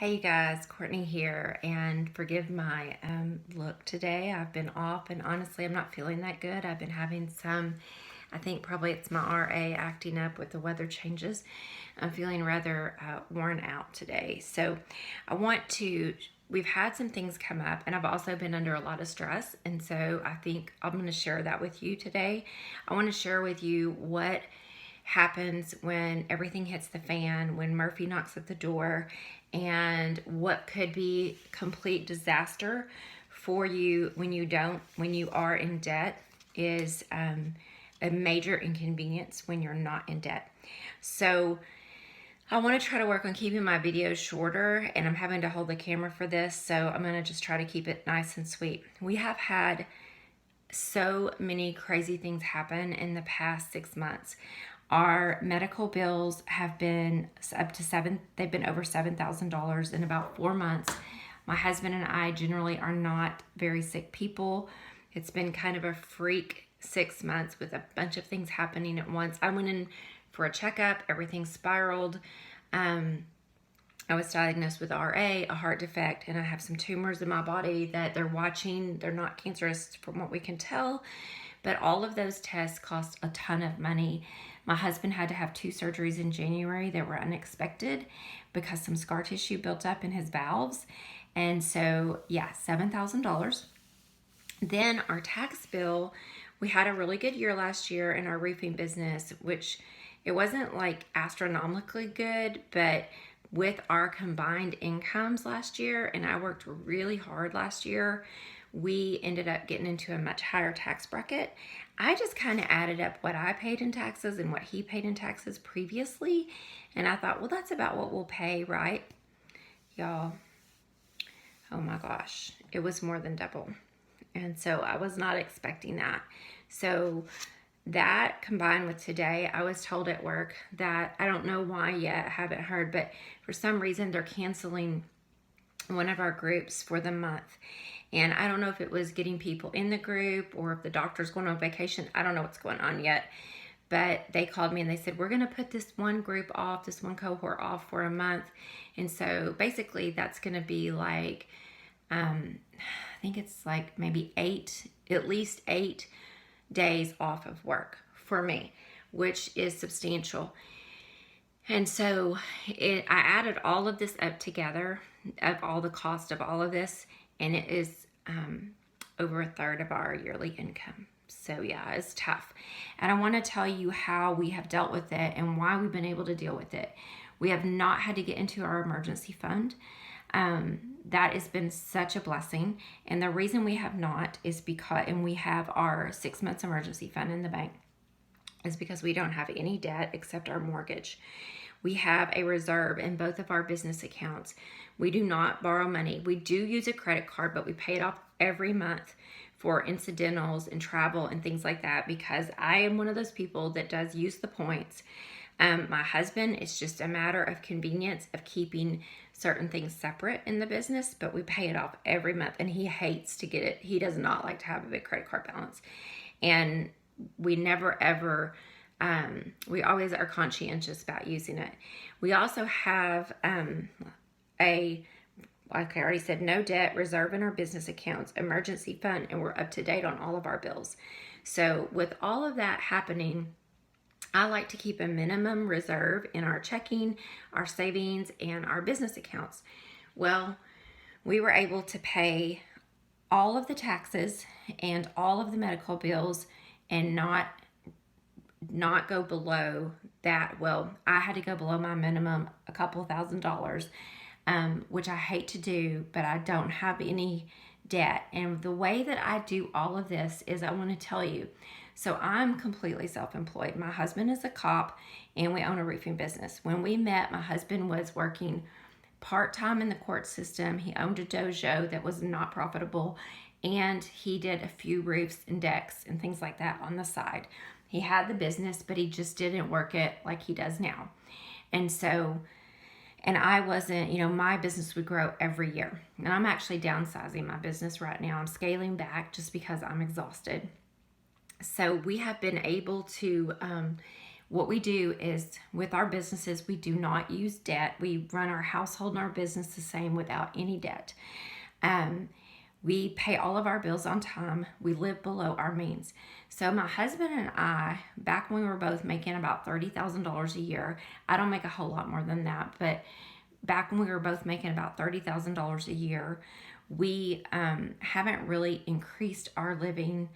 Hey guys, Courtney here, and forgive my look today. I've been off, and honestly, I'm not feeling that good. I've been having I think probably it's my RA acting up with the weather changes. I'm feeling rather worn out today. So we've had some things come up, and I've also been under a lot of stress. And so I think I'm going to share that with you today. I want to share with you what happens when everything hits the fan, when Murphy knocks at the door, and what could be complete disaster for you when you are in debt is a major inconvenience when you're not in debt. So I want to try to work on keeping my videos shorter, and I'm having to hold the camera for this, so I'm going to just try to keep it nice and sweet. We have had so many crazy things happen in the past 6 months. Our medical bills have been they've been over $7,000 in about 4 months. My husband and I generally are not very sick people. It's been kind of a freak 6 months with a bunch of things happening at once. I went in for a checkup, everything spiraled. I was diagnosed with RA, a heart defect, and I have some tumors in my body that they're watching. They're not cancerous from what we can tell, but all of those tests cost a ton of money. My husband had to have 2 surgeries in January that were unexpected because some scar tissue built up in his valves. And so, yeah, $7,000. Then our tax bill, we had a really good year last year in our roofing business, which it wasn't like astronomically good, but with our combined incomes last year, and I worked really hard last year, we ended up getting into a much higher tax bracket. I just kind of added up what I paid in taxes and what he paid in taxes previously, and I thought, well, that's about what we'll pay, right? Y'all, oh my gosh, it was more than double. And so I was not expecting that. So that combined with today, I was told at work that I don't know why yet, I haven't heard, but for some reason they're canceling one of our groups for the month. And I don't know if it was getting people in the group or if the doctor's going on vacation. I don't know what's going on yet. But they called me and they said, we're going to put this one group off, this one cohort off for a month. And so basically that's going to be like, I think it's like maybe at least 8 days off of work for me, which is substantial. And so I added all of this up together, of all the cost of all of this, and it is over a third of our yearly income. So yeah, it's tough. And I want to tell you how we have dealt with it and why we've been able to deal with it. We have not had to get into our emergency fund. That has been such a blessing. And the reason we have not is because, and we have our 6 months emergency fund in the bank, is because we don't have any debt except our mortgage. We have a reserve in both of our business accounts. We do not borrow money. We do use a credit card, but we pay it off every month for incidentals and travel and things like that, because I am one of those people that does use the points. My husband, it's just a matter of convenience of keeping certain things separate in the business, but we pay it off every month, and he hates to get it. He does not like to have a big credit card balance. And we never ever, we always are conscientious about using it. We also have like I already said, no debt, reserve in our business accounts, emergency fund, and we're up to date on all of our bills. So with all of that happening, I like to keep a minimum reserve in our checking, our savings, and our business accounts. Well, we were able to pay all of the taxes and all of the medical bills and not go below that. Well, I had to go below my minimum a couple $1,000s, which I hate to do, but I don't have any debt. And the way that I do all of this is, I want to tell you, so I'm completely self-employed. My husband is a cop and we own a roofing business. When we met, my husband was working part-time in the court system. He owned a dojo that was not profitable, and he did a few roofs and decks and things like that on the side. He had the business, but he just didn't work it like he does now. And so, and I wasn't, my business would grow every year. And I'm actually downsizing my business right now. I'm scaling back just because I'm exhausted. So we have been able to what we do is with our businesses, we do not use debt. We run our household and our business the same without any debt. We pay all of our bills on time. We live below our means. So my husband and I, back when we were both making about $30,000 a year, I don't make a whole lot more than that, but back when we were both making about $30,000 a year, we haven't really increased our living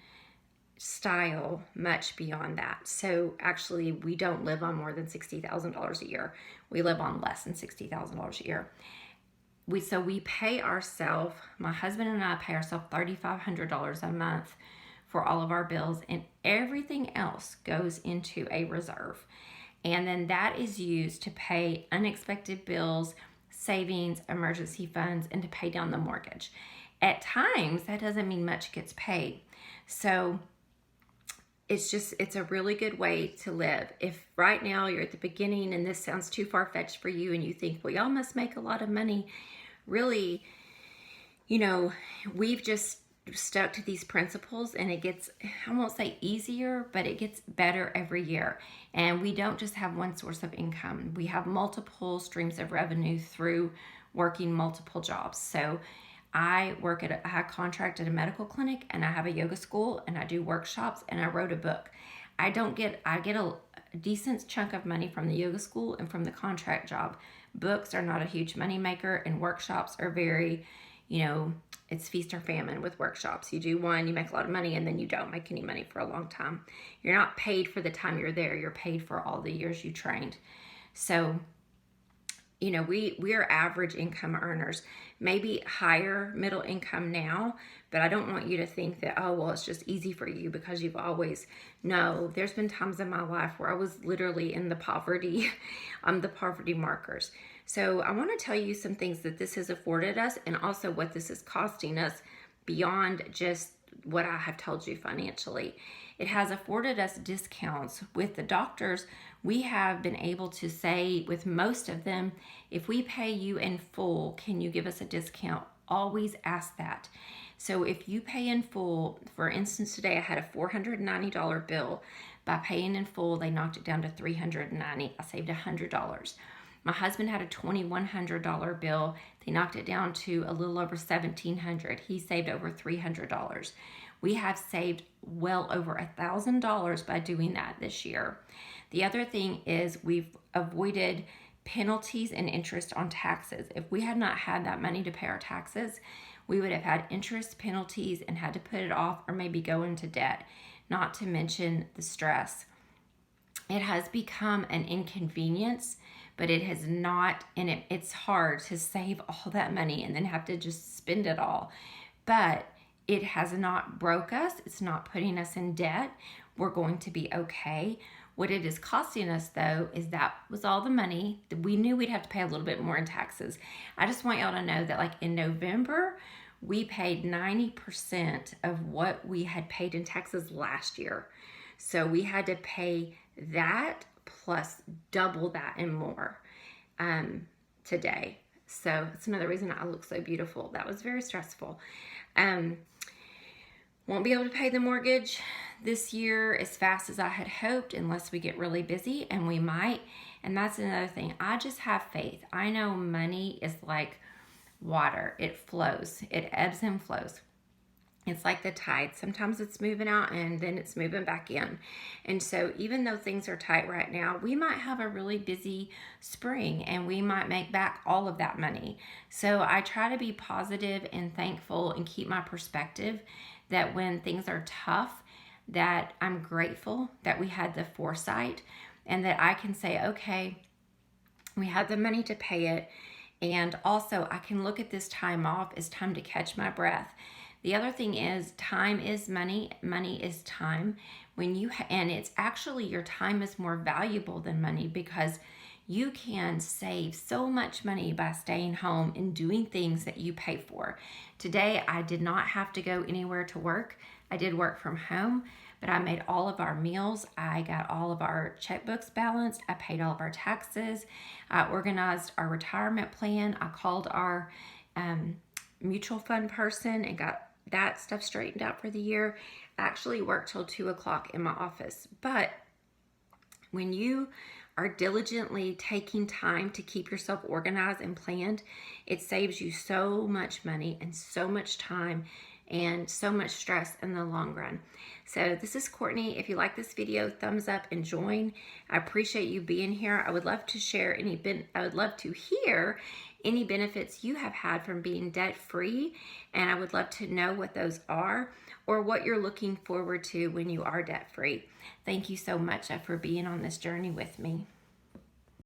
style much beyond that. So actually, we don't live on more than $60,000 a year. We live on less than $60,000 a year. We pay ourselves, my husband and I pay ourselves $3,500 a month for all of our bills, and everything else goes into a reserve. And then that is used to pay unexpected bills, savings, emergency funds, and to pay down the mortgage. At times, that doesn't mean much gets paid. So it's a really good way to live. If right now you're at the beginning and this sounds too far-fetched for you and you think, well, y'all must make a lot of money, really, we've just stuck to these principles, and it gets, I won't say easier, but it gets better every year. And we don't just have one source of income. We have multiple streams of revenue through working multiple jobs. So I have contract at a medical clinic, and I have a yoga school, and I do workshops, and I wrote a book. I get a decent chunk of money from the yoga school and from the contract job. Books are not a huge money maker, and workshops are very, it's feast or famine with workshops. You do one, you make a lot of money, and then you don't make any money for a long time. You're not paid for the time you're there. You're paid for all the years you trained. So, we are average income earners, maybe higher middle income now, but I don't want you to think that, oh, well, it's just easy for you because you've always, no, there's been times in my life where I was literally in the poverty, the poverty markers. So I want to tell you some things that this has afforded us, and also what this is costing us beyond just what I have told you financially. It has afforded us discounts with the doctors. We have been able to say with most of them, if we pay you in full, can you give us a discount? Always ask that. So if you pay in full, for instance, today I had a $490 bill. By paying in full, they knocked it down to $390. I saved $100. My husband had a $2,100 bill. They knocked it down to a little over $1,700. He saved over $300. We have saved well over $1,000 by doing that this year. The other thing is we've avoided penalties and interest on taxes. If we had not had that money to pay our taxes, we would have had interest, penalties, and had to put it off or maybe go into debt, not to mention the stress. It has become an inconvenience, but it has not, and it's hard to save all that money and then have to just spend it all. But it has not broke us. It's not putting us in debt. We're going to be okay. What it is costing us, though, is that was all the money that we knew we'd have to pay a little bit more in taxes. I just want y'all to know that, like, in November, we paid 90% of what we had paid in taxes last year. So we had to pay that plus double that and more today. So it's another reason I look so beautiful. That was very stressful. Won't be able to pay the mortgage this year as fast as I had hoped unless we get really busy, and we might. And that's another thing. I just have faith. I know money is like water. It flows. It ebbs and flows. It's like the tide. Sometimes it's moving out and then it's moving back in. And so even though things are tight right now, we might have a really busy spring and we might make back all of that money. So I try to be positive and thankful and keep my perspective that when things are tough, that I'm grateful that we had the foresight and that I can say, okay, we had the money to pay it. And also I can look at this time off as time to catch my breath. The other thing is time is money. Money is time. And it's actually, your time is more valuable than money because you can save so much money by staying home and doing things that you pay for. Today, I did not have to go anywhere to work. I did work from home, but I made all of our meals. I got all of our checkbooks balanced. I paid all of our taxes. I organized our retirement plan. I called our mutual fund person and got that stuff straightened out for the year. I actually worked till 2 o'clock in my office, but When you are diligently taking time to keep yourself organized and planned, it saves you so much money and so much time and so much stress in the long run. So this is Courtney. If you like this video, thumbs up and join. I appreciate you being here. I would love to share I would love to hear any benefits you have had from being debt free, and I would love to know what those are or what you're looking forward to when you are debt free. Thank you so much for being on this journey with me.